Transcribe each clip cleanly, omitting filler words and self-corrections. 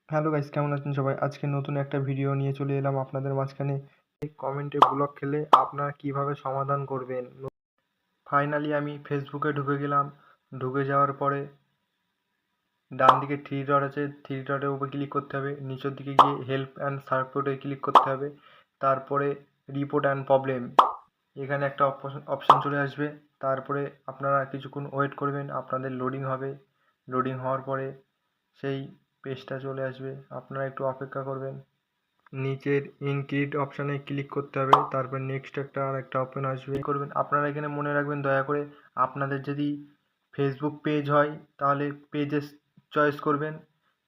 Hello guys, কেমন আছেন সবাই? আজকে নতুন একটা ভিডিও নিয়ে চলে এলাম আপনাদের মাঝখানে। কমেন্টে ব্লক খেলে আপনারা কিভাবে সমাধান করবেন। ফাইনালি আমি ফেসবুকে ঢুকে গেলাম। ঢুকে যাওয়ার পরে ডান দিকে থ্রি ডট আছে, থ্রি ডটের উপর ক্লিক করতে হবে। নিচের দিকে গিয়ে হেল্প অ্যান্ড সাপোর্টে ক্লিক করতে হবে। তারপরে রিপোর্ট অ্যান্ড প্রবলেম, এখানে একটা অপশান চলে আসবে। তারপরে আপনারা কিছুক্ষণ ওয়েট করবেন, আপনাদের লোডিং হবে। লোডিং হওয়ার পরে সেই পেজটা চলে আসবে, আপনারা একটু অপেক্ষা করবেন। নিচের ইনক্রিড অপশানে ক্লিক করতে হবে। তারপর নেক্সট আরেকটা অপশন আসবে, করবেন। আপনারা এখানে মনে রাখবেন দয়া করে, আপনাদের যদি ফেসবুক পেজ হয় তাহলে পেজে চয়েস করবেন,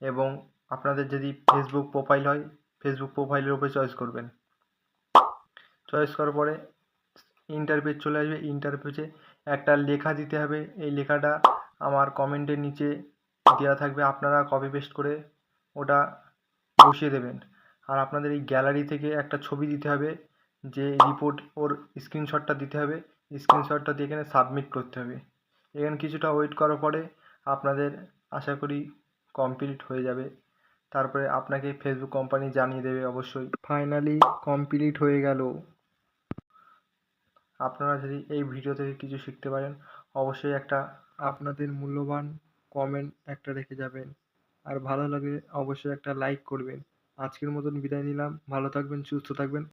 এবং আপনাদের যদি ফেসবুক প্রোফাইল হয় ফেসবুক প্রোফাইলের উপরে চয়েস করবেন। চয়েস করার পরে ইন্টারপেজ চলে আসবে। ইন্টারপেজে একটা লেখা দিতে হবে। এই লেখাটা আমার কমেন্টের নিচে দেওয়া থাকবে, আপনারা কপি পেস্ট করে ওটা বসিয়ে দেবেন। আর আপনাদের এই গ্যালারি থেকে একটা ছবি দিতে হবে, যে রিপোর্ট ওর স্ক্রিনশটটা দিতে হবে। স্ক্রিনশটটা দিয়ে এখানে সাবমিট করতে হবে। এখানে কিছুটা ওয়েট করার পরে আপনাদের আশা করি কমপ্লিট হয়ে যাবে। তারপরে আপনাকে ফেসবুক কোম্পানি জানিয়ে দেবে অবশ্যই। ফাইনালি কমপ্লিট হয়ে গেল। আপনারা যদি এই ভিডিও থেকে কিছু শিখতে পারেন, অবশ্যই একটা আপনাদের মূল্যবান কমেন্ট একটা রেখে যাবেন। আর ভালো লাগলে অবশ্যই একটা লাইক করবেন। আজকের মতন বিদায় নিলাম। ভালো থাকবেন, সুস্থ থাকবেন।